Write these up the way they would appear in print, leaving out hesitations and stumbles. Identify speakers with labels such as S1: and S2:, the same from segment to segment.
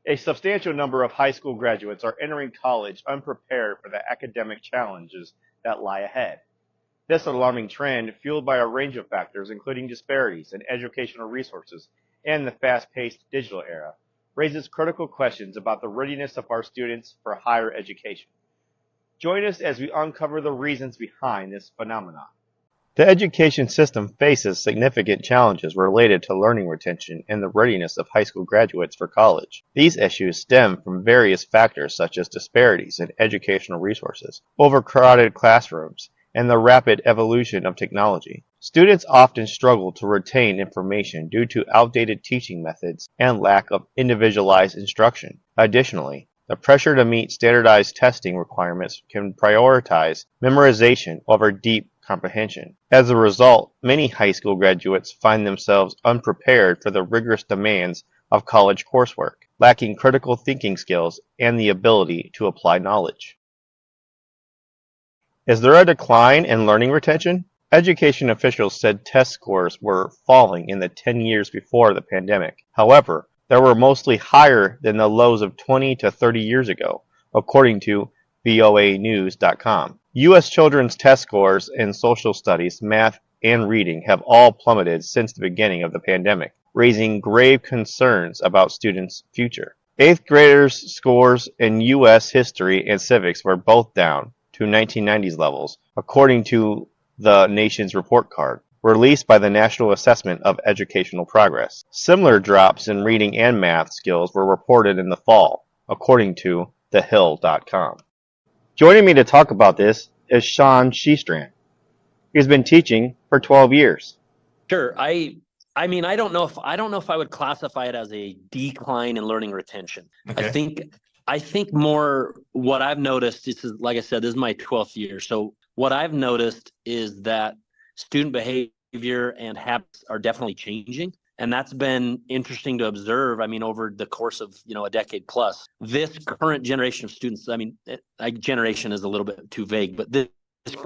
S1: A substantial number of high school graduates are entering college unprepared for the academic challenges that lie ahead. This alarming trend, fueled by a range of factors, including disparities in educational resources and the fast-paced digital era, raises critical questions about the readiness of our students for higher education. Join us as we uncover the reasons behind this phenomenon. The education system faces significant challenges related to learning retention and the readiness of high school graduates for college. These issues stem from various factors such as disparities in educational resources, overcrowded classrooms, and the rapid evolution of technology. Students often struggle to retain information due to outdated teaching methods and lack of individualized instruction. Additionally, the pressure to meet standardized testing requirements can prioritize memorization over deep comprehension. As a result, many high school graduates find themselves unprepared for the rigorous demands of college coursework, lacking critical thinking skills and the ability to apply knowledge. Is there a decline in learning retention? Education officials said test scores were falling in the 10 years before the pandemic. However, they were mostly higher than the lows of 20 to 30 years ago, according to voanews.com. U.S. children's test scores in social studies, math, and reading have all plummeted since the beginning of the pandemic, raising grave concerns about students' future. Eighth graders' scores in U.S. history and civics were both down to 1990s levels, according to the nation's report card, released by the National Assessment of Educational Progress. Similar drops in reading and math skills were reported in the fall, according to thehill.com. Joining me to talk about this is Sean Sheestrand. He's been teaching for 12 years.
S2: Sure. I mean, I don't know if I would classify it as a decline in learning retention.
S3: Okay.
S2: I think more what I've noticed, this is, like I said, this is my 12th year. So what I've noticed is that student behavior and habits are definitely changing. And that's been interesting to observe. I mean, over the course of, a decade plus, this current generation of students, I mean, generation is a little bit too vague, but this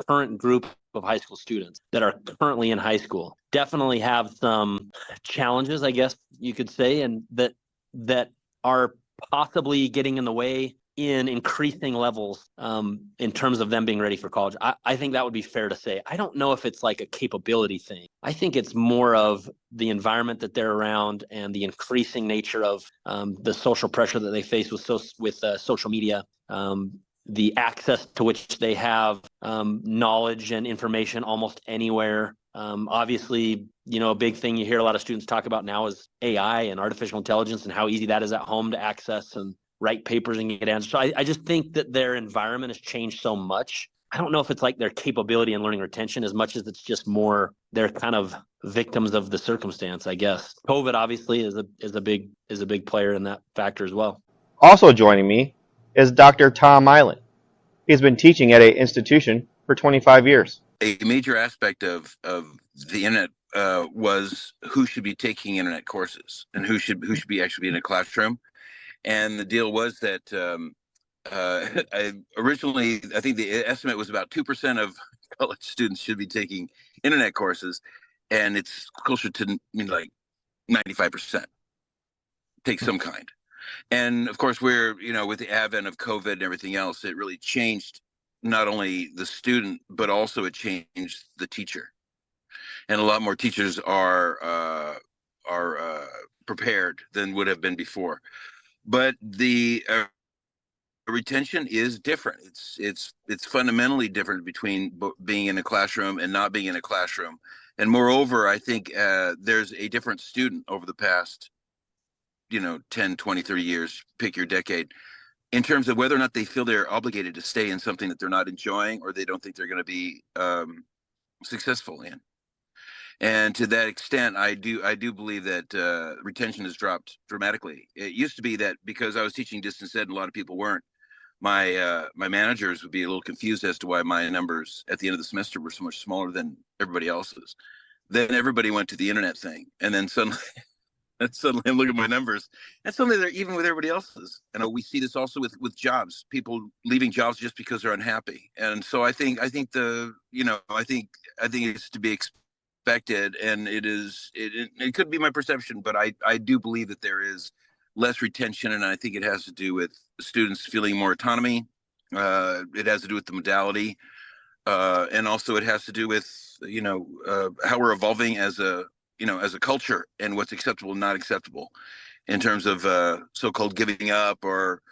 S2: current group of high school students that are currently in high school definitely have some challenges, I guess you could say, and that are possibly getting in the way in increasing levels in terms of them being ready for college. I think that would be fair to say. I don't know if it's like a capability thing. I think it's more of the environment that they're around and the increasing nature of the social pressure that they face with social media, the access to which they have knowledge and information almost anywhere. Obviously, a big thing you hear a lot of students talk about now is AI and artificial intelligence and how easy that is at home to access and write papers and get answers. So I just think that their environment has changed so much. I don't know if it's like their capability in learning retention as much as it's just more they're kind of victims of the circumstance, I guess. COVID obviously is a big player in that factor as well.
S1: Also joining me is Dr. Tom Island. He's been teaching at an institution for 25 years.
S3: A major aspect of the internet was who should be taking internet courses and who should be actually in a classroom. And the deal was that originally, I think the estimate was about 2% of college students should be taking internet courses, and it's closer to like 95% take some kind. And of course, we're with the advent of COVID and everything else, it really changed not only the student but also it changed the teacher, and a lot more teachers are prepared than would have been before. But the retention is different. It's fundamentally different between being in a classroom and not being in a classroom. And moreover, I think there's a different student over the past 10, 20, 30 years, pick your decade, in terms of whether or not they feel they're obligated to stay in something that they're not enjoying or they don't think they're going to be successful in. And to that extent, I do believe that retention has dropped dramatically. It used to be that because I was teaching distance ed and a lot of people weren't, my managers would be a little confused as to why my numbers at the end of the semester were so much smaller than everybody else's. Then everybody went to the internet thing, and then suddenly I look at my numbers, and suddenly they're even with everybody else's. And we see this also with jobs, people leaving jobs just because they're unhappy. And so I think it's to be expected, and it could be my perception, but I do believe that there is less retention, and I think it has to do with students feeling more autonomy. It has to do with the modality, and also it has to do with how we're evolving as a as a culture and what's acceptable and not acceptable in terms of so-called giving up or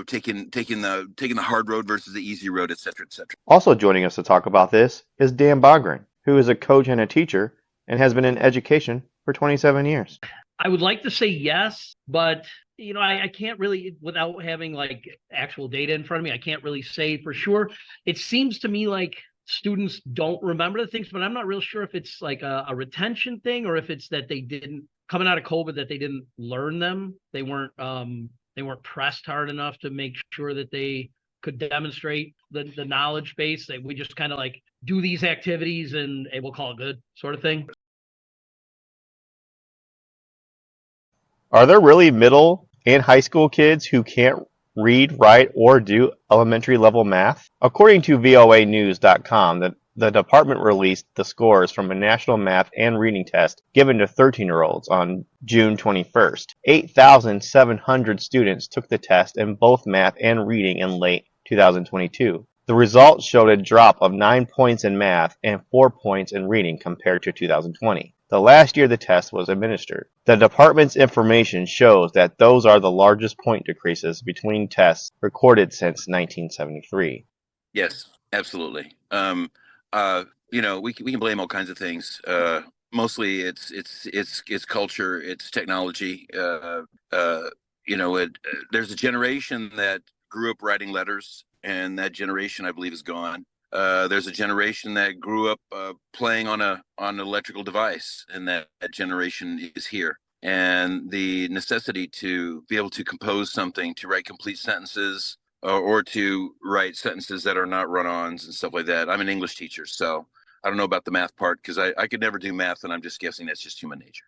S3: taking the hard road versus the easy road, et cetera, et cetera.
S1: Also joining us to talk about this is Dan Bogren, who is a coach and a teacher and has been in education for 27 years.
S4: I would like to say yes, but I can't really, without having like actual data in front of me, I can't really say for sure. It seems to me like students don't remember the things, but I'm not real sure if it's like a retention thing or if it's that they didn't, coming out of COVID, that they didn't learn them. They weren't pressed hard enough to make sure that they could demonstrate the knowledge base. That we just kind of like do these activities and we'll call it good, sort of thing.
S1: Are there really middle and high school kids who can't read, write, or do elementary level math? According to voanews.com, the department released the scores from a national math and reading test given to 13-year-olds on June 21st. 8,700 students took the test in both math and reading in late 2022. The results showed a drop of 9 points in math and 4 points in reading compared to 2020, the last year the test was administered. The department's information shows that those are the largest point decreases between tests recorded since 1973.
S3: Yes, absolutely. We can blame all kinds of things. Mostly it's culture, it's technology. There's a generation that grew up writing letters, and that generation, I believe, is gone. There's a generation that grew up playing on an electrical device, and that generation is here. And the necessity to be able to compose something, to write complete sentences, or to write sentences that are not run-ons and stuff like that. I'm an English teacher, so I don't know about the math part because I could never do math, and I'm just guessing that's just human nature.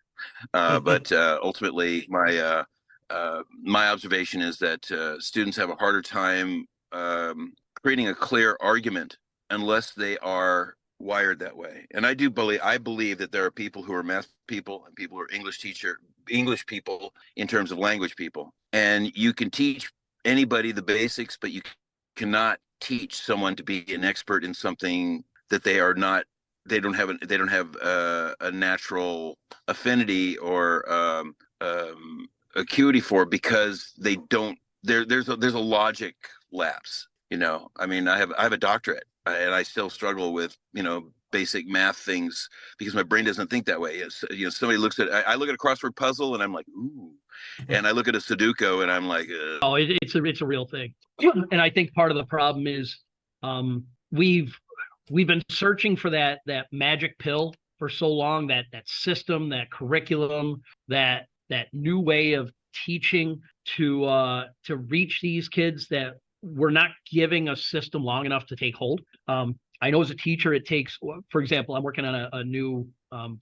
S3: But ultimately, my observation is that students have a harder time creating a clear argument unless they are wired that way. And I believe that there are people who are math people and people who are English people in terms of language people. And you can teach anybody the basics, but you cannot teach someone to be an expert in something that they don't have a natural affinity or acuity for, because they don't. There's a logic lapse. I mean, I have a doctorate, and I still struggle with basic math things because my brain doesn't think that way. Somebody looks at I look at a crossword puzzle and I'm like, ooh, and I look at a Sudoku and I'm like, ugh.
S4: Oh, it's a real thing. And I think part of the problem is we've been searching for that magic pill for so long, that system, that curriculum, that new way of teaching to reach these kids, that we're not giving a system long enough to take hold. I know as a teacher, it takes, for example, I'm working on a new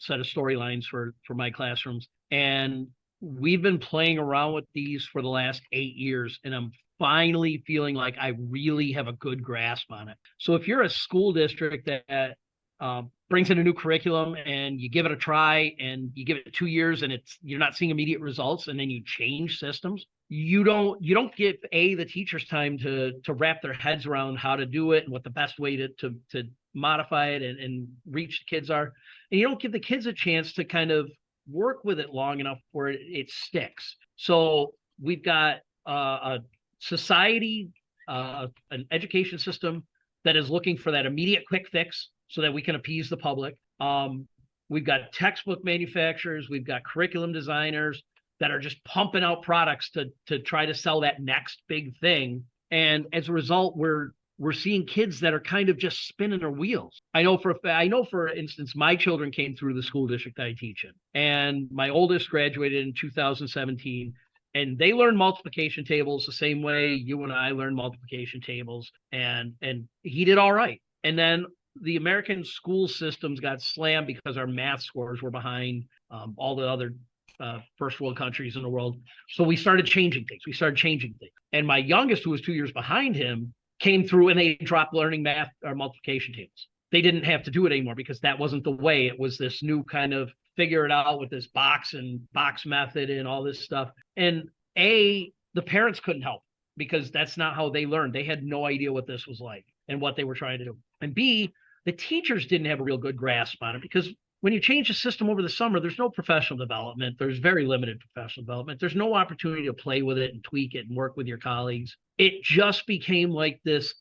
S4: set of storylines for my classrooms, and we've been playing around with these for the last 8 years, and I'm finally feeling like I really have a good grasp on it. So if you're a school district that brings in a new curriculum and you give it a try and you give it 2 years and you're not seeing immediate results, and then you change systems, you don't give the teachers time to wrap their heads around how to do it and what the best way to modify it and reach the kids are. And you don't give the kids a chance to kind of work with it long enough where it sticks. So we've got a society, an education system that is looking for that immediate quick fix so that we can appease the public. We've got textbook manufacturers, we've got curriculum designers that are just pumping out products to try to sell that next big thing. And as a result, we're seeing kids that are kind of just spinning their wheels. I know for instance, my children came through the school district I teach in, and my oldest graduated in 2017, and they learned multiplication tables the same way you and I learned multiplication tables, and he did all right. And then the American school systems got slammed because our math scores were behind all the other first world countries in the world. So we started changing things. And my youngest, who was 2 years behind him, came through and they dropped learning math or multiplication tables. They didn't have to do it anymore because that wasn't the way. It was this new kind of figure it out with this box method and all this stuff. And the parents couldn't help because that's not how they learned. They had no idea what this was like and what they were trying to do. And B, the teachers didn't have a real good grasp on it because when you change the system over the summer, there's no professional development. There's very limited professional development. There's no opportunity to play with it and tweak it and work with your colleagues. It just became like this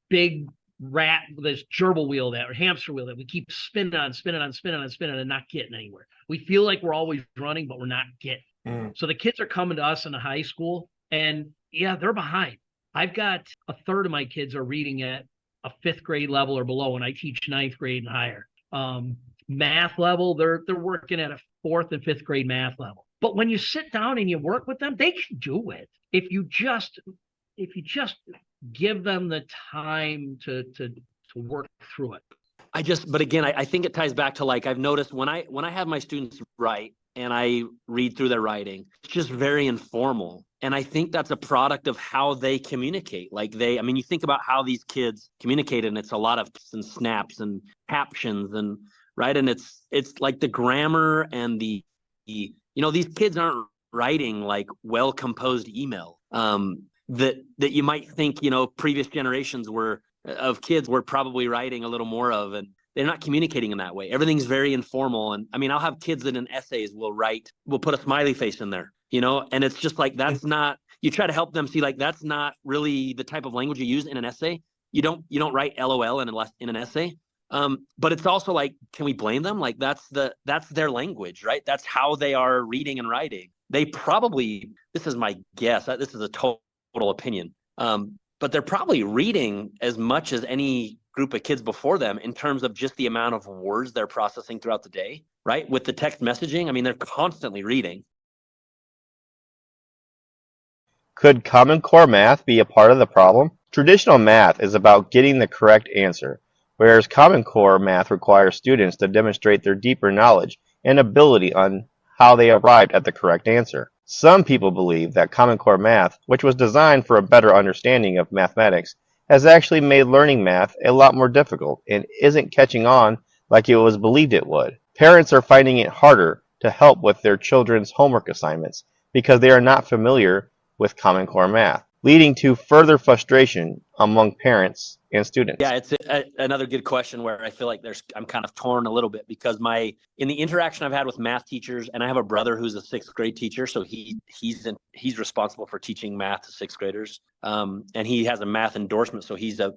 S4: big rat, this gerbil wheel or hamster wheel that we keep spinning and not getting anywhere. We feel like we're always running, but we're not getting. So the kids are coming to us in the high school and yeah, they're behind. I've got a third of my kids are reading at a 5th grade level or below, and I teach 9th grade and higher. Math level, they're working at a 4th and 5th grade math level. But when you sit down and you work with them, they can do it. If you just give them the time to work through it.
S2: But again, I think it ties back to, like, I've noticed when I have my students write and I read through their writing, it's just very informal. And I think that's a product of how they communicate. Like you think about how these kids communicate, and it's a lot of and snaps and captions and right. And it's like the grammar and the these kids aren't writing like well-composed email that you might think, previous generations of kids were probably writing a little more of, and they're not communicating in that way. Everything's very informal. And I'll have kids that in essays we'll put a smiley face in there, and it's just like, that's not, you try to help them see, like, that's not really the type of language you use in an essay. You don't write LOL in an essay. But it's also like, can we blame them? Like, that's their language, right? That's how they are reading and writing. They probably, this is my guess, this is a total opinion. But they're probably reading as much as any group of kids before them in terms of just the amount of words they're processing throughout the day, right? With the text messaging, they're constantly reading.
S1: Could Common Core math be a part of the problem? Traditional math is about getting the correct answer, whereas Common Core math requires students to demonstrate their deeper knowledge and ability on how they arrived at the correct answer. Some people believe that Common Core math, which was designed for a better understanding of mathematics, has actually made learning math a lot more difficult and isn't catching on like it was believed it would. Parents are finding it harder to help with their children's homework assignments because they are not familiar with Common Core math, leading to further frustration among parents and students.
S2: Yeah, it's another good question where I feel like I'm kind of torn a little bit because in the interaction I've had with math teachers, and I have a brother who's a 6th grade teacher, so he's responsible for teaching math to 6th graders, and he has a math endorsement, so he's a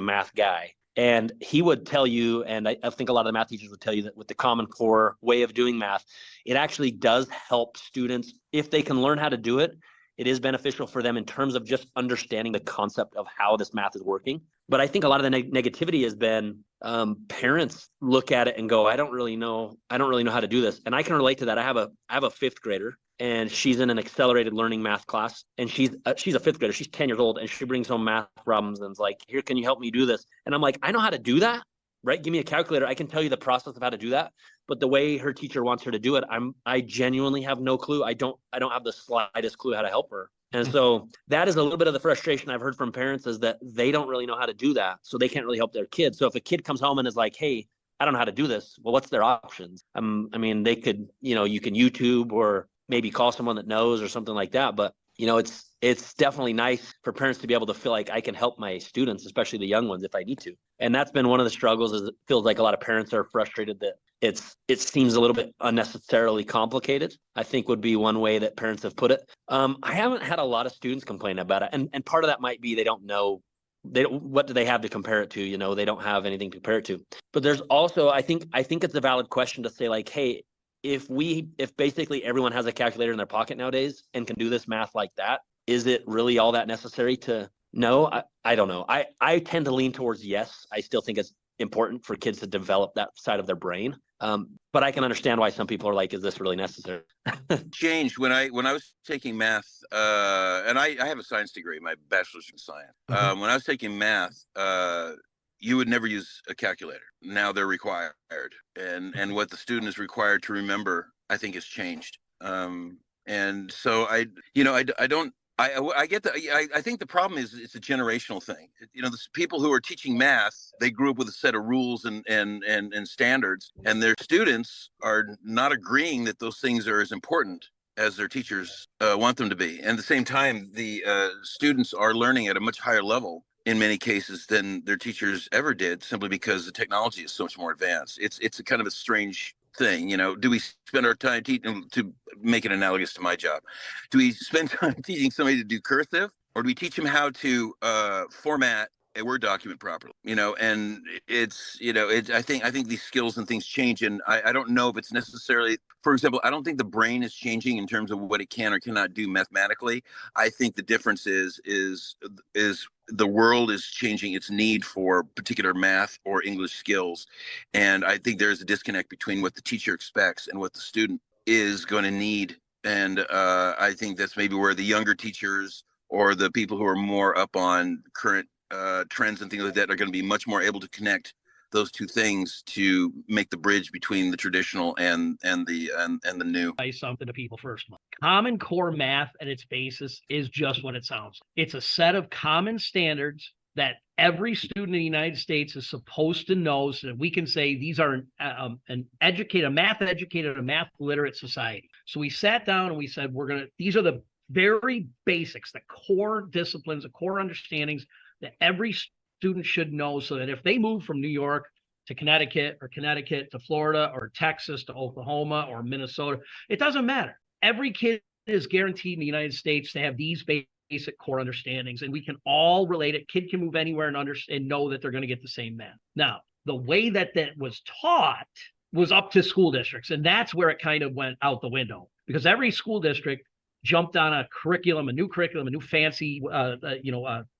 S2: math guy. And he would tell you, and I think a lot of the math teachers would tell you, that with the Common Core way of doing math, it actually does help students if they can learn how to do it. It is beneficial for them in terms of just understanding the concept of how this math is working. But I think a lot of the negativity has been parents look at it and go, I don't really know how to do this. And I can relate to that. I have a 5th grader, and she's in an accelerated learning math class, and she's a 5th grader. She's 10 years old, and she brings home math problems and is like, here, can you help me do this? And I'm like, I know how to do that, right? Give me a calculator. I can tell you the process of how to do that. But the way her teacher wants her to do it, I genuinely have no clue. I don't have the slightest clue how to help her. And so that is a little bit of the frustration I've heard from parents, is that they don't really know how to do that. So they can't really help their kids. So if a kid comes home and is like, hey, I don't know how to do this, well, what's their options? They could, you can YouTube or maybe call someone that knows or something like that. But, it's definitely nice for parents to be able to feel like I can help my students, especially the young ones, if I need to. And that's been one of the struggles, is it feels like a lot of parents are frustrated that it seems a little bit unnecessarily complicated, I think would be one way that parents have put it. I haven't had a lot of students complain about it. And part of that might be they don't know what do they have to compare it to? They don't have anything to compare it to. But there's also, I think it's a valid question to say, like, hey, if basically everyone has a calculator in their pocket nowadays and can do this math like that, is it really all that necessary to know? I don't know. I tend to lean towards yes. I still think it's important for kids to develop that side of their brain. But I can understand why some people are like, is this really necessary?
S3: Changed when I was taking math, and I have a science degree, my bachelor's in science.
S4: Mm-hmm.
S3: When I was taking math, you would never use a calculator. Now they're required, and what the student is required to remember, I think, has changed. And so I don't. I get that. I think the problem is it's a generational thing. The people who are teaching math, they grew up with a set of rules and standards, and their students are not agreeing that those things are as important as their teachers want them to be. And at the same time, the students are learning at a much higher level in many cases than their teachers ever did, simply because the technology is so much more advanced. It's a kind of a strange thing, you know. Do we spend our time teaching, to make it analogous to my job, do we spend time teaching somebody to do cursive, or do we teach them how to format a Word document properly? You know, and it's, you know, I think these skills and things change, and I don't know if it's necessarily, for example, I don't think the brain is changing in terms of what it can or cannot do mathematically. I think the difference is the world is changing its need for particular math or English skills, and I think there's a disconnect between what the teacher expects and what the student is going to need. And I think that's maybe where the younger teachers or the people who are more up on current trends and things like that are going to be much more able to connect those two things to make the bridge between the traditional and the new.
S4: Something to people first. Common Core math at its basis is just what it sounds like. It's a set of common standards that every student in the United States is supposed to know, so that we can say these are an educated, a math literate society. So we sat down and we said, these are the very basics, the core disciplines, the core understandings that every student should know, so that if they move from New York to Connecticut, or Connecticut to Florida, or Texas to Oklahoma, or Minnesota, it doesn't matter. Every kid is guaranteed in the United States to have these basic core understandings, and we can all relate it. Kid can move anywhere and understand and know that they're going to get the same math. Now, the way that was taught was up to school districts, and that's where it kind of went out the window, because every school district jumped on a new fancy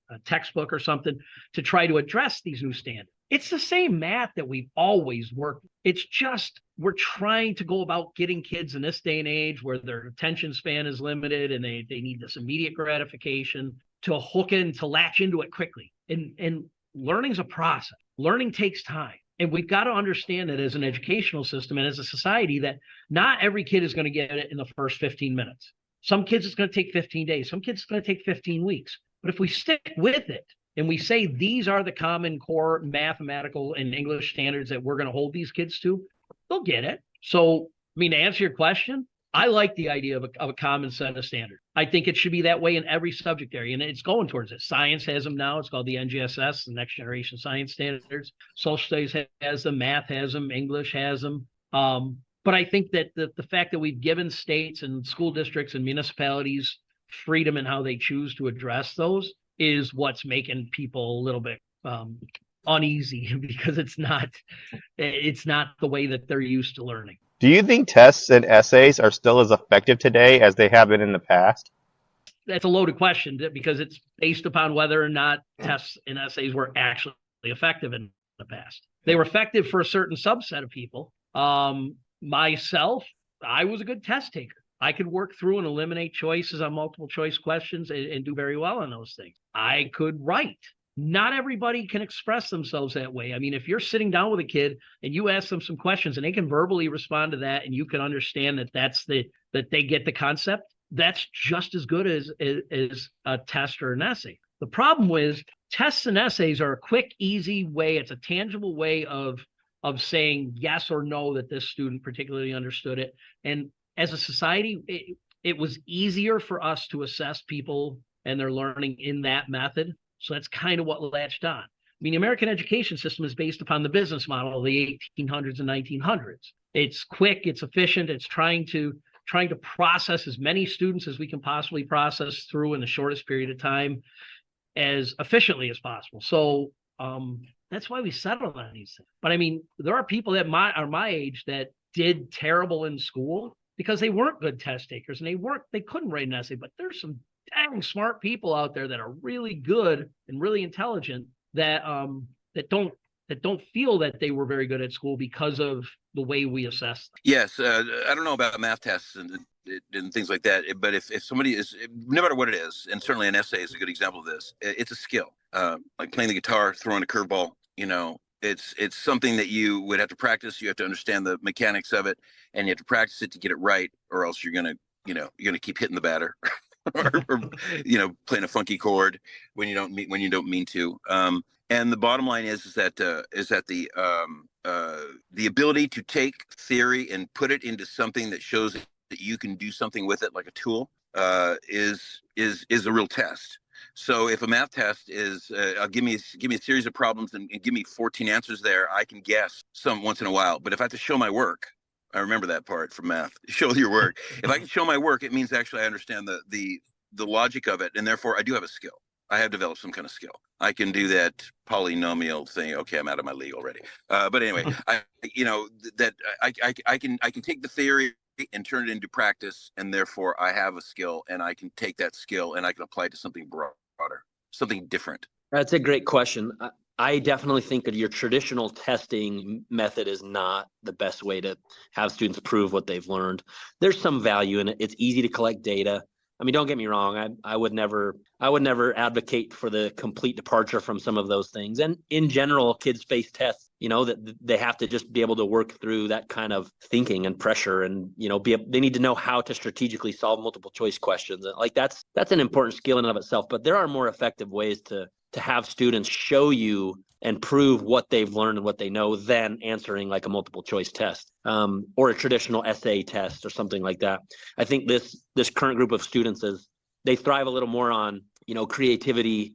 S4: a textbook or something to try to address these new standards. It's the same math that we've always worked with. It's just we're trying to go about getting kids in this day and age where their attention span is limited and they need this immediate gratification to hook in, to latch into it quickly. And learning's a process. Learning takes time. And we've got to understand that as an educational system and as a society, that not every kid is going to get it in the first 15 minutes. Some kids it's going to take 15 days. Some kids it's going to take 15 weeks. But if we stick with it and we say these are the Common Core mathematical and English standards that we're going to hold these kids to, they'll get it. So, I mean, to answer your question, I like the idea of a common set of standards. I think it should be that way in every subject area, and it's going towards it. Science has them now. It's called the NGSS, the Next Generation Science Standards. Social Studies has them. Math has them. English has them. But I think that the fact that we've given states and school districts and municipalities freedom in how they choose to address those is what's making people a little bit uneasy, because it's not the way that they're used to learning.
S1: Do you think tests and essays are still as effective today as they have been in the past?
S4: That's a loaded question, because it's based upon whether or not tests and essays were actually effective in the past. They were effective for a certain subset of people. Myself, I was a good test taker. I could work through and eliminate choices on multiple choice questions and do very well on those things. I could write. Not everybody can express themselves that way. I mean, if you're sitting down with a kid and you ask them some questions and they can verbally respond to that, and you can understand that they get the concept, that's just as good as a test or an essay. The problem is tests and essays are a quick, easy way. It's a tangible way of saying yes or no that this student particularly understood it. And as a society, it was easier for us to assess people and their learning in that method. So that's kind of what latched on. I mean, the American education system is based upon the business model of the 1800s and 1900s. It's quick, it's efficient, it's trying to process as many students as we can possibly process through in the shortest period of time as efficiently as possible. So that's why we settled on these things. But I mean, there are people that are my age that did terrible in school because they weren't good test takers and they couldn't write an essay. But there's some dang smart people out there that are really good and really intelligent that don't feel that they were very good at school because of the way we assess them.
S3: Yes, I don't know about math tests and things like that, but if somebody is, no matter what it is, and certainly an essay is a good example of this, it's a skill, like playing the guitar, throwing a curveball. It's something that you would have to practice. You have to understand the mechanics of it, and you have to practice it to get it right, or else you're gonna keep hitting the batter, or playing a funky chord when you don't mean to. And the bottom line is that the ability to take theory and put it into something that shows that you can do something with it like a tool is a real test. So if a math test is give me a series of problems and give me 14 answers there, I can guess some once in a while. But if I have to show my work, I remember that part from math. Show your work. If I can show my work, it means actually I understand the logic of it, and therefore I do have a skill. I have developed some kind of skill. I can do that polynomial thing. Okay, I'm out of my league already. But anyway, I can take the theory and turn it into practice, and therefore I have a skill, and I can take that skill and I can apply it to something broader, something different.
S2: That's a great question. I definitely think that your traditional testing method is not the best way to have students prove what they've learned. There's some value in it. It's easy to collect data. I mean, don't get me wrong. I would never advocate for the complete departure from some of those things. And in general, kids face tests, that they have to just be able to work through that kind of thinking and pressure, and they need to know how to strategically solve multiple choice questions. Like that's an important skill in and of itself. But there are more effective ways to have students show you and prove what they've learned and what they know than answering like a multiple choice test or a traditional essay test or something like that. I think this current group of students they thrive a little more on creativity,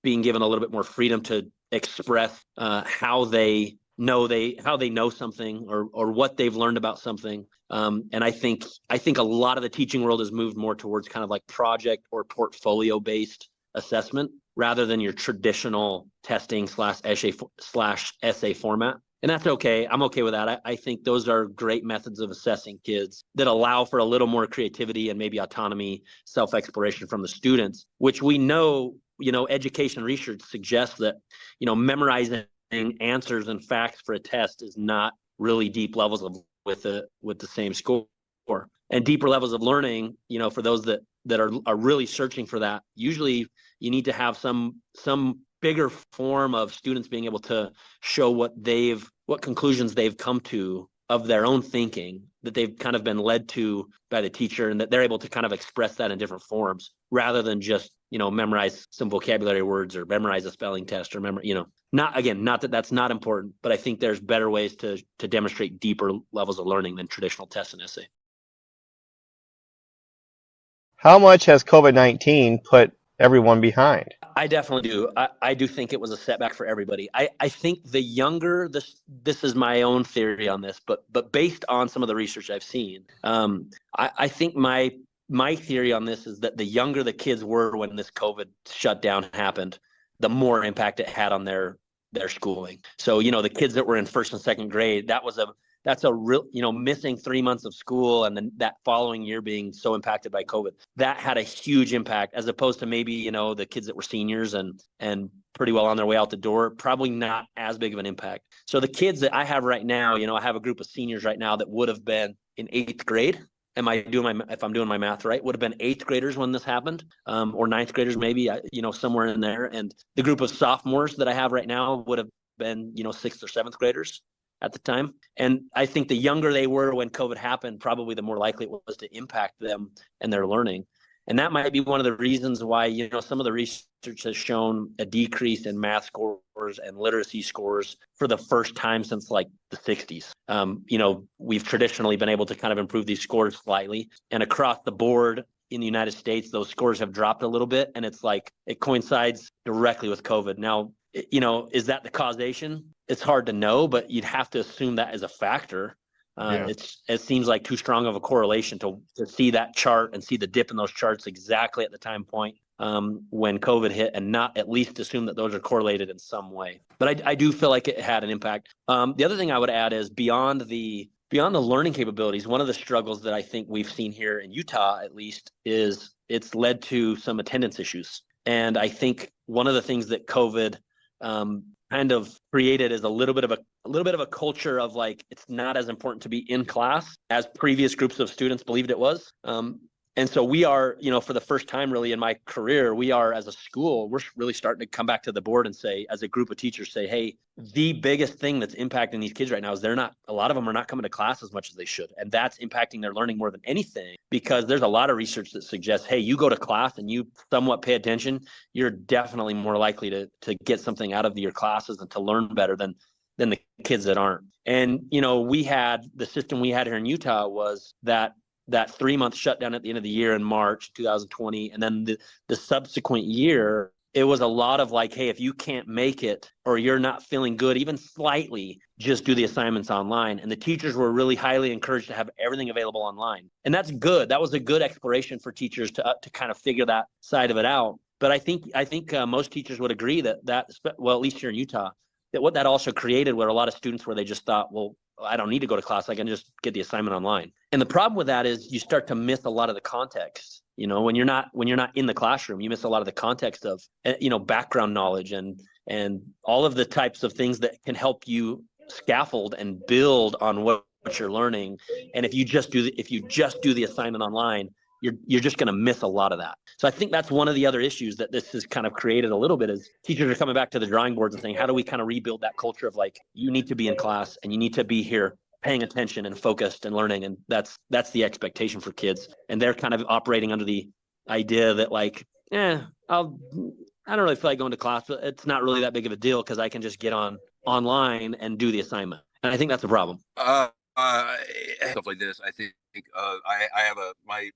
S2: being given a little bit more freedom to express how they know something or what they've learned about something. And I think a lot of the teaching world has moved more towards kind of like project or portfolio based assessment rather than your traditional testing /essay format. And that's okay. I'm okay with that. I think those are great methods of assessing kids that allow for a little more creativity and maybe autonomy, self-exploration from the students, which we know, education research suggests that, memorizing answers and facts for a test is not really deep levels of with the same score. And deeper levels of learning, for those that are really searching for that, usually you need to have some bigger form of students being able to show what conclusions they've come to of their own thinking that they've kind of been led to by the teacher, and that they're able to kind of express that in different forms rather than just, memorize some vocabulary words or memorize a spelling test or not that that's not important, but I think there's better ways to demonstrate deeper levels of learning than traditional test and essay.
S1: How much has COVID-19 put everyone behind?
S2: I definitely do. I do think it was a setback for everybody. I think the younger, this is my own theory on this, but based on some of the research I've seen, I think my theory on this is that the younger the kids were when this COVID shutdown happened, the more impact it had on their schooling. So, the kids that were in first and second grade, that's a real, missing 3 months of school and then that following year being so impacted by COVID, that had a huge impact, as opposed to maybe, the kids that were seniors and pretty well on their way out the door, probably not as big of an impact. So the kids that I have right now, I have a group of seniors right now that would have been in 8th grade. If I'm doing my math right, would have been 8th graders when this happened, or 9th graders, maybe, somewhere in there. And the group of sophomores that I have right now would have been, 6th or 7th graders at the time. And I think the younger they were when COVID happened, probably the more likely it was to impact them and their learning. And that might be one of the reasons why, some of the research has shown a decrease in math scores and literacy scores for the first time since like the 60s. We've traditionally been able to kind of improve these scores slightly. And across the board in the United States, those scores have dropped a little bit. And it's like it coincides directly with COVID. Now, is that the causation? It's hard to know, but you'd have to assume that as a factor.
S1: Yeah.
S2: It seems like too strong of a correlation to see that chart and see the dip in those charts exactly at the time point when COVID hit, and not at least assume that those are correlated in some way. But I do feel like it had an impact. The other thing I would add is beyond the learning capabilities, one of the struggles that I think we've seen here in Utah, at least, is it's led to some attendance issues. And I think one of the things that COVID kind of created is a little bit of a culture of like, it's not as important to be in class as previous groups of students believed it was. And so we are, for the first time really in my career, we are, as a school, we're really starting to come back to the board and say, as a group of teachers, say, hey, the biggest thing that's impacting these kids right now is a lot of them are not coming to class as much as they should. And that's impacting their learning more than anything, because there's a lot of research that suggests, hey, you go to class and you somewhat pay attention, you're definitely more likely to get something out of your classes and to learn better than the kids that aren't. And, the system we had here in Utah was that that 3-month shutdown at the end of the year in March 2020, and then the subsequent year, it was a lot of like, hey, if you can't make it or you're not feeling good, even slightly, just do the assignments online. And the teachers were really highly encouraged to have everything available online. And that's good. That was a good exploration for teachers to kind of figure that side of it out. But I think most teachers would agree that, well, at least here in Utah, that what that also created were a lot of students where they just thought, well, I don't need to go to class. I can just get the assignment online. And the problem with that is you start to miss a lot of the context. You know, when you're not in the classroom, you miss a lot of the context of, background knowledge and all of the types of things that can help you scaffold and build on what you're learning. And if you just do the assignment online, you're just going to miss a lot of that. So I think that's one of the other issues that this has kind of created a little bit, is teachers are coming back to the drawing boards and saying, how do we kind of rebuild that culture of like, you need to be in class and you need to be here paying attention and focused and learning. And that's the expectation for kids. And they're kind of operating under the idea that like, I don't really feel like going to class, but it's not really that big of a deal because I can just get online and do the assignment. And I think that's a problem.
S3: Stuff like this, I think I have my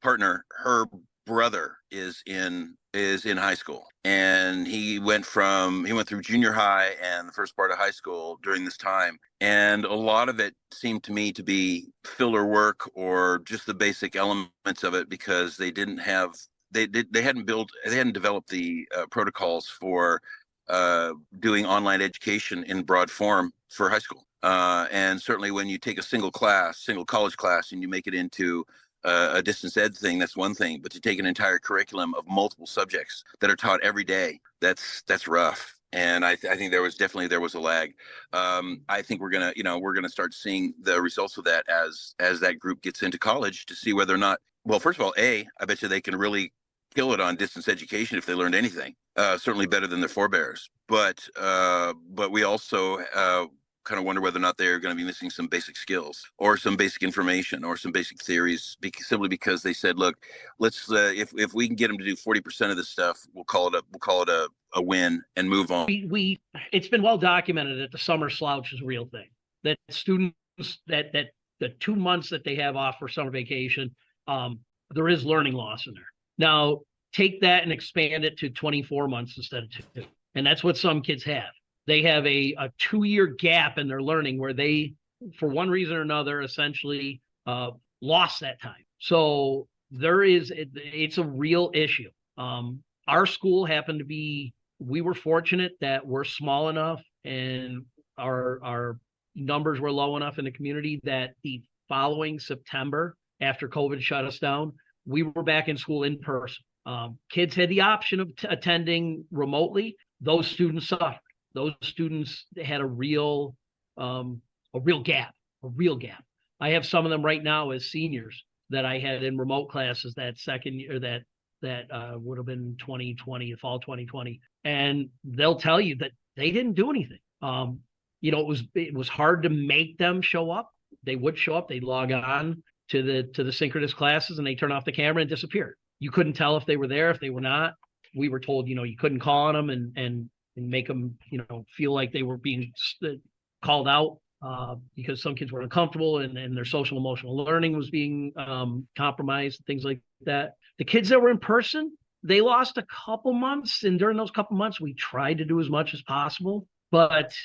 S3: partner, her brother is in high school, and he went through junior high and the first part of high school during this time, and a lot of it seemed to me to be filler work or just the basic elements of it, because they hadn't developed the protocols for doing online education in broad form for high school. And certainly when you take a single college class, and you make it into a distance ed thing, that's one thing. But to take an entire curriculum of multiple subjects that are taught every day, that's rough. And I think there was a lag. I think we're gonna start seeing the results of that as that group gets into college, to see whether or not. Well, first of all, I bet you they can really kill it on distance education if they learned anything. Certainly better than their forebears. But we also kind of wonder whether or not they're going to be missing some basic skills or some basic information or some basic theories, simply because they said, look, let's if we can get them to do 40% of this stuff, we'll call it a win and move on.
S4: It's been well documented that the summer slouch is a real thing, that students that the 2 months that they have off for summer vacation, there is learning loss in there. Now take that and expand it to 24 months instead of 2, and that's what some kids have. They have a 2-year gap in their learning where they, for one reason or another, essentially lost that time. So it's a real issue. Our school happened to be, we were fortunate that we're small enough and our numbers were low enough in the community that the following September, after COVID shut us down, we were back in school in person. Kids had the option of attending remotely. Those students suffered. Those students had a real gap. I have some of them right now as seniors that I had in remote classes that second year that would have been 2020, fall 2020, and they'll tell you that they didn't do anything. It was hard to make them show up. They would show up. They'd log on to the synchronous classes, and they turn off the camera and disappear. You couldn't tell if they were there, if they were not. We were told, you couldn't call on them and make them, feel like they were being called out because some kids were uncomfortable and their social emotional learning was being compromised, things like that. The kids that were in person, they lost a couple months, and during those couple months, we tried to do as much as possible, but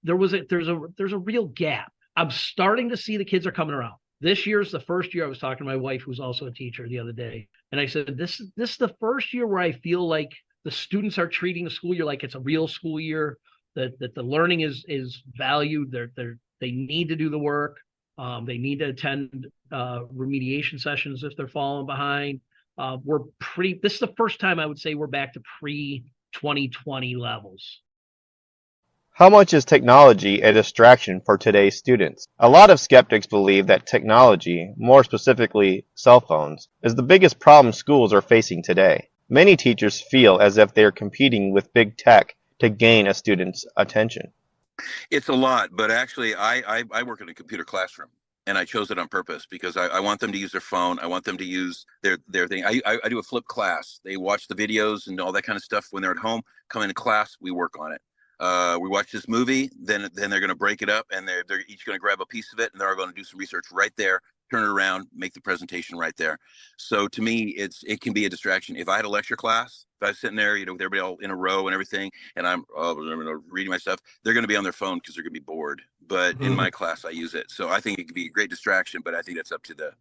S4: there's a real gap. I'm starting to see the kids are coming around. This year's the first year. I was talking to my wife, who's also a teacher, the other day, and I said, this is the first year where I feel like the students are treating the school year like it's a real school year, that the learning is valued. They need to do the work. They need to attend remediation sessions if they're falling behind. This is the first time I would say we're back to pre-2020 levels.
S1: How much is technology a distraction for today's students? A lot of skeptics believe that technology, more specifically cell phones, is the biggest problem schools are facing today. Many teachers feel as if they are competing with big tech to gain a student's attention.
S3: It's a lot, but actually I work in a computer classroom, and I chose it on purpose because I want them to use their phone. I want them to use their thing. I do a flipped class. They watch the videos and all that kind of stuff when they're at home. Come into class, we work on it. We watch this movie, then they're going to break it up, and they're each going to grab a piece of it, and they're going to do some research right there turn it around, make the presentation right there. So to me, it can be a distraction. If I had a lecture class, if I was sitting there, with everybody all in a row and everything, and I'm reading my stuff, they're going to be on their phone because they're going to be bored. But in my class, I use it. So I think it could be a great distraction, but I think that's up to the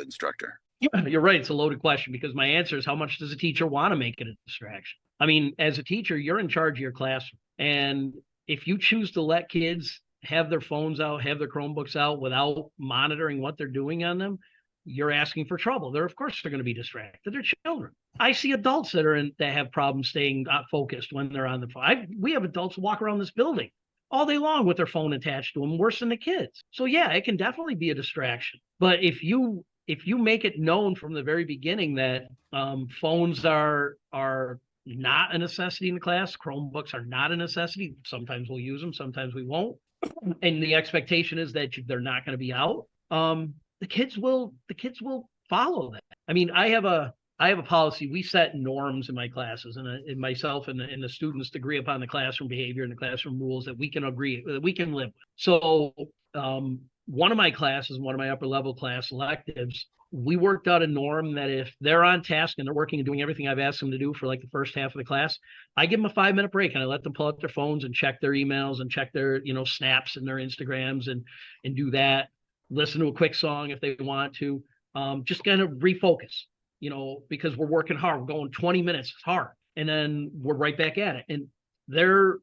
S3: instructor.
S4: You're right. It's a loaded question because my answer is, how much does a teacher want to make it a distraction? I mean, as a teacher, you're in charge of your classroom. And if you choose to let kids have their phones out, have their Chromebooks out without monitoring what they're doing on them, you're asking for trouble. Of course, they're going to be distracted. They're children. I see adults that have problems staying focused when they're on the phone. We have adults who walk around this building all day long with their phone attached to them, worse than the kids. So yeah, it can definitely be a distraction. But if you make it known from the very beginning that phones are not a necessity in the class, Chromebooks are not a necessity. Sometimes we'll use them, sometimes we won't. And the expectation is that they're not going to be out. The kids will follow that. I mean, I have a policy. We set norms in my classes, and myself and the students agree upon the classroom behavior and the classroom rules that we can live with. So one of my classes, one of my upper level class electives, we worked out a norm that if they're on task and they're working and doing everything I've asked them to do for like the first half of the class, I give them a 5-minute break and I let them pull out their phones and check their emails and check their, snaps and their Instagrams and do that, listen to a quick song if they want to, just kind of refocus, because we're working hard. We're going 20 minutes. It's hard. And then we're right back at it. And they're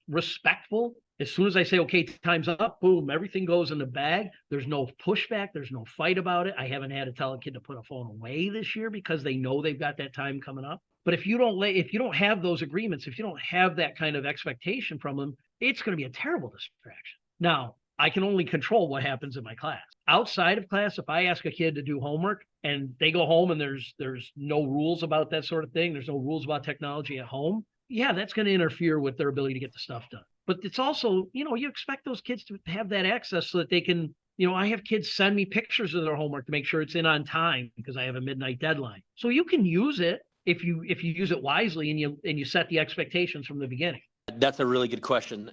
S4: respectful. As soon as I say, okay, time's up, boom, everything goes in the bag. There's no pushback. There's no fight about it. I haven't had to tell a kid to put a phone away this year because they know they've got that time coming up. But if you don't have those agreements, if you don't have that kind of expectation from them, it's going to be a terrible distraction. Now, I can only control what happens in my class. Outside of class, if I ask a kid to do homework and they go home and there's no rules about that sort of thing, there's no rules about technology at home, yeah, that's going to interfere with their ability to get the stuff done. But it's also, you expect those kids to have that access so that they can, I have kids send me pictures of their homework to make sure it's in on time because I have a midnight deadline. So you can use it if you use it wisely and you set the expectations from the beginning.
S2: That's a really good question.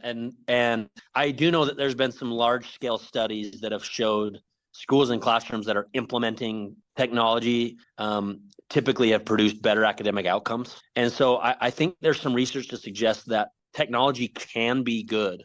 S2: And I do know that there's been some large scale studies that have showed schools and classrooms that are implementing technology typically have produced better academic outcomes. And so I think there's some research to suggest that technology can be good.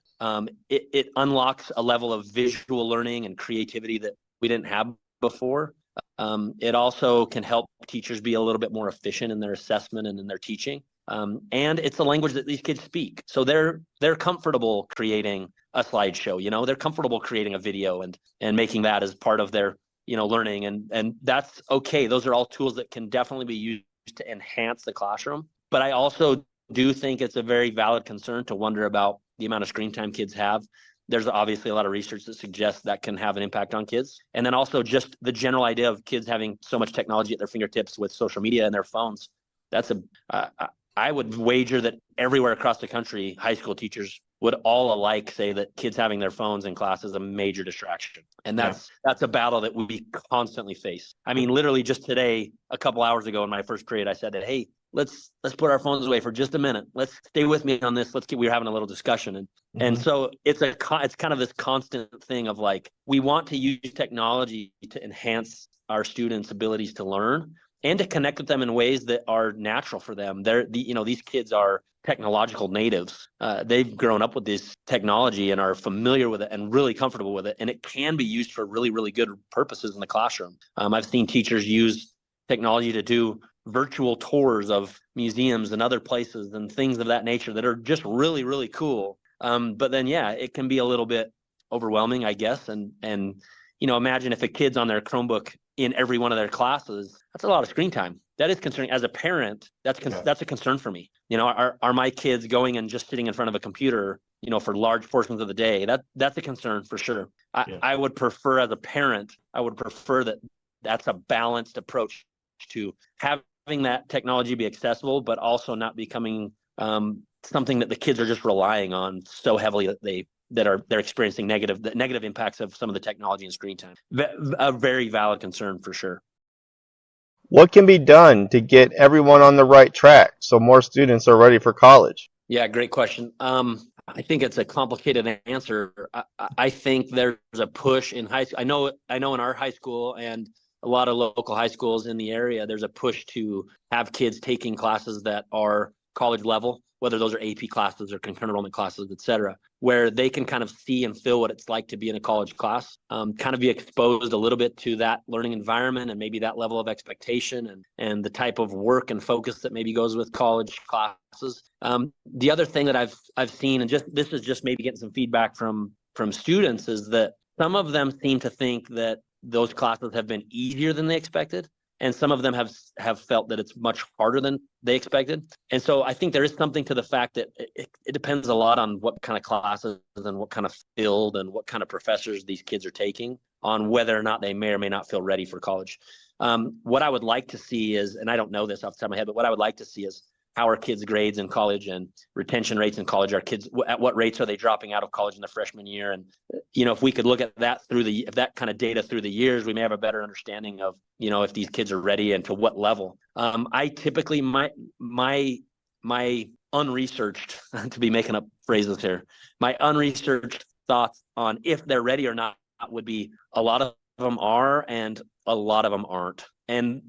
S2: It unlocks a level of visual learning and creativity that we didn't have before. It also can help teachers be a little bit more efficient in their assessment and in their teaching. And it's a language that these kids speak. So they're comfortable creating a slideshow, they're comfortable creating a video and making that as part of their, learning. And that's okay. Those are all tools that can definitely be used to enhance the classroom. But I also do think it's a very valid concern to wonder about the amount of screen time kids have. There's obviously a lot of research that suggests that can have an impact on kids. And then also just the general idea of kids having so much technology at their fingertips with social media and their phones. I would wager that everywhere across the country, high school teachers would all alike say that kids having their phones in class is a major distraction. And that's a battle that we constantly face. I mean, literally just today, a couple hours ago in my first period, I said that, hey, let's put our phones away for just a minute. Let's stay with me on this. We were having a little discussion. And so it's kind of this constant thing of like, we want to use technology to enhance our students' abilities to learn and to connect with them in ways that are natural for them. These kids are technological natives. They've grown up with this technology and are familiar with it and really comfortable with it. And it can be used for really, really good purposes in the classroom. I've seen teachers use technology to do virtual tours of museums and other places and things of that nature that are just really, really cool. But then, it can be a little bit overwhelming, I guess. And imagine if a kid's on their Chromebook in every one of their classes, that's a lot of screen time. That is concerning. As a parent, that's a concern for me. Are my kids going and just sitting in front of a computer, for large portions of the day? That's a concern for sure. I would prefer, as a parent, that that's a balanced approach to having that technology be accessible, but also not becoming something that the kids are just relying on so heavily that they're experiencing the negative impacts of some of the technology and screen time. A very valid concern for sure.
S1: What can be done to get everyone on the right track so more students are ready for college?
S2: Yeah, great question. I think it's a complicated answer. I think there's a push in high school. I know in our high school and a lot of local high schools in the area, there's a push to have kids taking classes that are college level, whether those are AP classes or concurrent enrollment classes, et cetera, where they can kind of see and feel what it's like to be in a college class, kind of be exposed a little bit to that learning environment and maybe that level of expectation and the type of work and focus that maybe goes with college classes. The other thing that I've seen, and this is just maybe getting some feedback from students, is that some of them seem to think that those classes have been easier than they expected, and some of them have felt that it's much harder than they expected. And so I think there is something to the fact that it depends a lot on what kind of classes and what kind of field and what kind of professors these kids are taking on whether or not they may or may not feel ready for college. What I would like to see is, and I don't know this off the top of my head, but what I would like to see is how are kids' grades in college and retention rates in college? Are kids, at what rates are they dropping out of college in the freshman year? And, if we could look at that if that kind of data through the years, we may have a better understanding of, if these kids are ready and to what level. I typically, my unresearched, to be making up phrases here, my unresearched thoughts on if they're ready or not would be a lot of them are and a lot of them aren't. And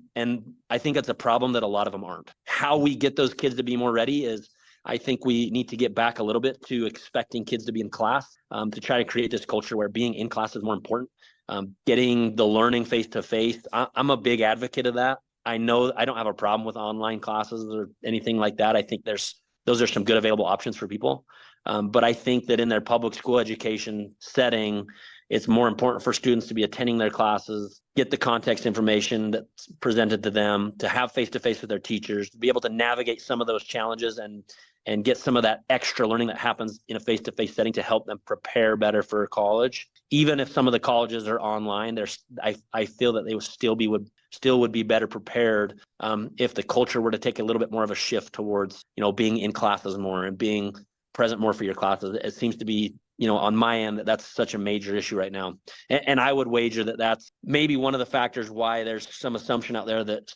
S2: I think it's a problem that a lot of them aren't. How we get those kids to be more ready is, I think we need to get back a little bit to expecting kids to be in class, to try to create this culture where being in class is more important. Getting the learning face to face. I'm a big advocate of that. I know I don't have a problem with online classes or anything like that. I think those are some good available options for people. But I think that in their public school education setting, it's more important for students to be attending their classes, get the context information that's presented to them, to have face-to-face with their teachers, to be able to navigate some of those challenges and get some of that extra learning that happens in a face-to-face setting to help them prepare better for college. Even if some of the colleges are online, I feel that they would be better prepared if the culture were to take a little bit more of a shift towards, being in classes more and being present more for your classes. It seems to be, on my end, that's such a major issue right now. And I would wager that that's maybe one of the factors why there's some assumption out there that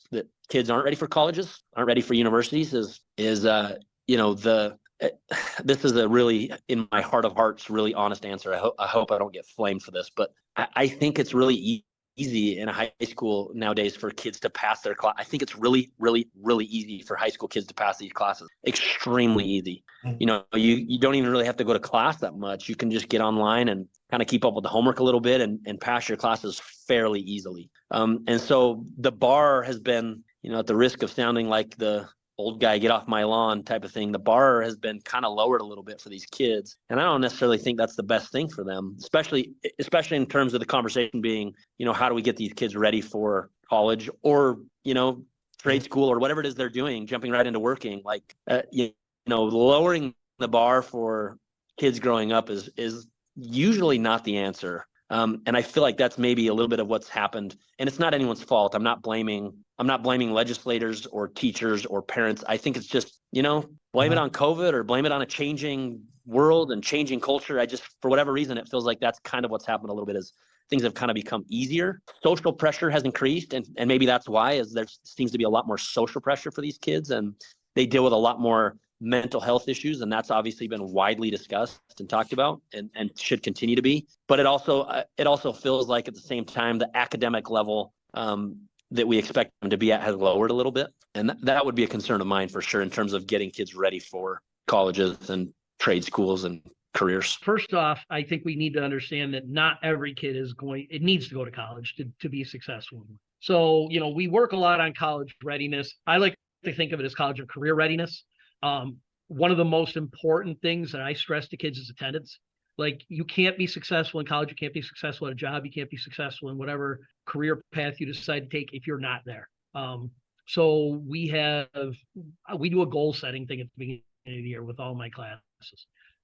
S2: kids aren't ready for colleges, aren't ready for universities this is a really, in my heart of hearts, really honest answer. I hope I don't get flamed for this, but I think it's really easy in a high school nowadays for kids to pass their class. I think it's really, really, really easy for high school kids to pass these classes. Extremely easy. You don't even really have to go to class that much. You can just get online and kind of keep up with the homework a little bit and pass your classes fairly easily. And so the bar has been, at the risk of sounding like the old guy get off my lawn type of thing, the bar has been kind of lowered a little bit for these kids. And I don't necessarily think that's the best thing for them, especially in terms of the conversation being, how do we get these kids ready for college or, trade school or whatever it is they're doing, jumping right into working. Like, lowering the bar for kids growing up is usually not the answer. And I feel like that's maybe a little bit of what's happened. And it's not anyone's fault. I'm not blaming legislators or teachers or parents. I think it's just, blame it on COVID or blame it on a changing world and changing culture. For whatever reason, it feels like that's kind of what's happened a little bit, is things have kind of become easier. Social pressure has increased. And maybe that's why, is there seems to be a lot more social pressure for these kids, and they deal with a lot more mental health issues, and that's obviously been widely discussed and talked about and should continue to be. But it also feels like at the same time the academic level that we expect them to be at has lowered a little bit, and that would be a concern of mine for sure in terms of getting kids ready for colleges and trade schools and careers.
S4: First off, I think we need to understand that not every kid needs to go to college to be successful. So, we work a lot on college readiness. I like to think of it as college and career readiness. One of the most important things that I stress to kids is attendance. Like, you can't be successful in college. You can't be successful at a job. You can't be successful in whatever career path you decide to take if you're not there. So we do a goal setting thing at the beginning of the year with all my classes.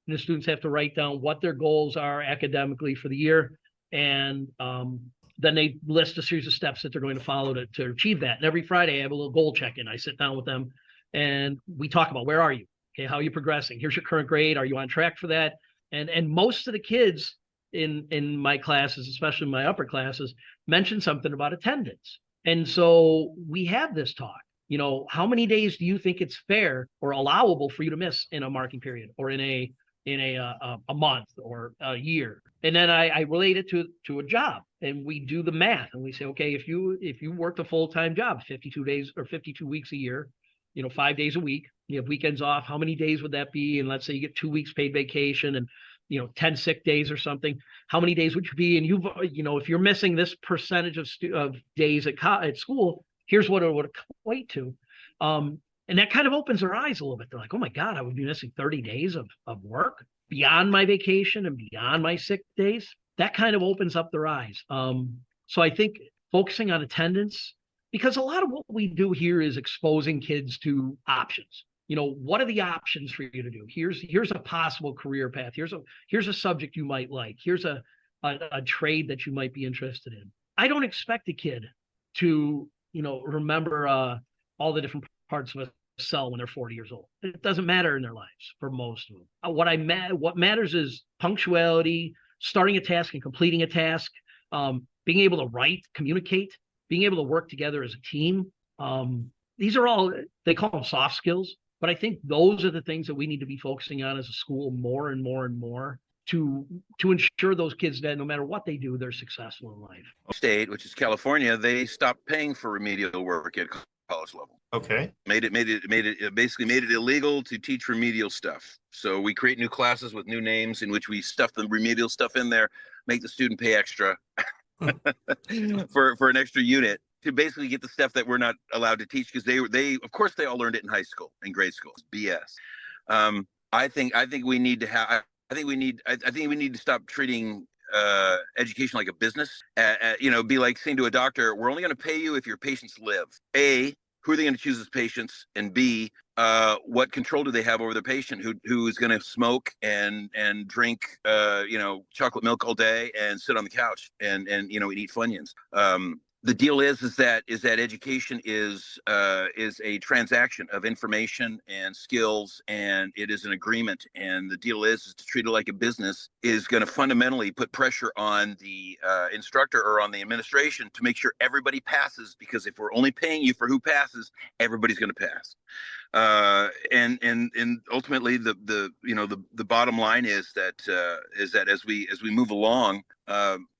S4: And the students have to write down what their goals are academically for the year. And then they list a series of steps that they're going to follow to achieve that. And every Friday I have a little goal check-in. I sit down with them and we talk about, where are you? Okay, how are you progressing? Here's your current grade. Are you on track for that? And most of the kids in my classes, especially my upper classes, mention something about attendance. And so we have this talk. How many days do you think it's fair or allowable for you to miss in a marking period or in a in a month or a year. And then I relate it to a job, and we do the math, and we say, okay, if you worked a full-time job, 52 days or 52 weeks a year, 5 days a week, you have weekends off, how many days would that be? And let's say you get 2 weeks paid vacation and 10 sick days or something. How many days would you be? And if you're missing this percentage of days at school, here's what it would equate to. And that kind of opens their eyes a little bit. They're like, oh my God, I would be missing 30 days of work beyond my vacation and beyond my sick days. That kind of opens up their eyes. So I think focusing on attendance, because a lot of what we do here is exposing kids to options. What are the options for you to do? Here's a possible career path. Here's a subject you might like. Here's a trade that you might be interested in. I don't expect a kid to, remember all the different parts of a cell when they're 40 years old. It doesn't matter in their lives for most of them. What matters is punctuality, starting a task and completing a task, being able to write, communicate, being able to work together as a team. These are all, they call them soft skills, but I think those are the things that we need to be focusing on as a school more and more and more to ensure those kids that no matter what they do, they're successful in life.
S3: State, which is California, they stopped paying for remedial work at college level.
S1: Okay.
S3: Basically made it illegal to teach remedial stuff. So we create new classes with new names in which we stuff the remedial stuff in there, make the student pay extra for an extra unit to basically get the stuff that we're not allowed to teach, because they of course they all learned it in high school and grade school. It's BS. I think we need to stop treating education like a business. Be like saying to a doctor, we're only going to pay you if your patients live. A, who are they going to choose as patients? And B, what control do they have over the patient who is going to smoke and drink chocolate milk all day and sit on the couch and eat Funyuns? The deal is that education is a transaction of information and skills, and it is an agreement. And the deal is to treat it like a business is going to fundamentally put pressure on the instructor or on the administration to make sure everybody passes, because if we're only paying you for who passes, everybody's going to pass. And ultimately the bottom line is that as we move along,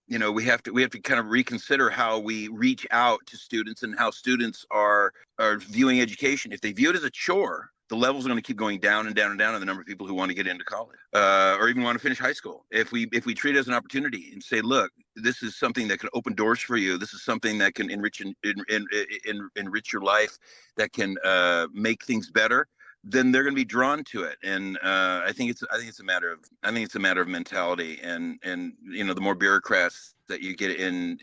S3: we have to kind of reconsider how we reach out to students and how students are viewing education. If they view it as a chore, the levels are going to keep going down and down and down in the number of people who want to get into college or even want to finish high school. If we treat it as an opportunity and say, look, this is something that can open doors for you. This is something that can enrich your life, that can make things better, then they're going to be drawn to it. And I think it's a matter of mentality. And the more bureaucrats that you get in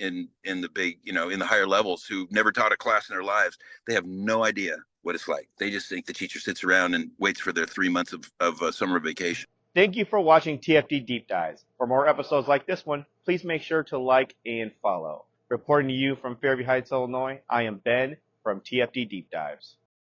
S3: the big, in the higher levels, who've never taught a class in their lives, they have no idea what it's like. They just think the teacher sits around and waits for their 3 months of summer vacation.
S1: Thank you for watching TFD Deep Dives. For more episodes like this one, please make sure to like and follow. Reporting to you from Fairview Heights, Illinois, I am Ben from TFD Deep Dives.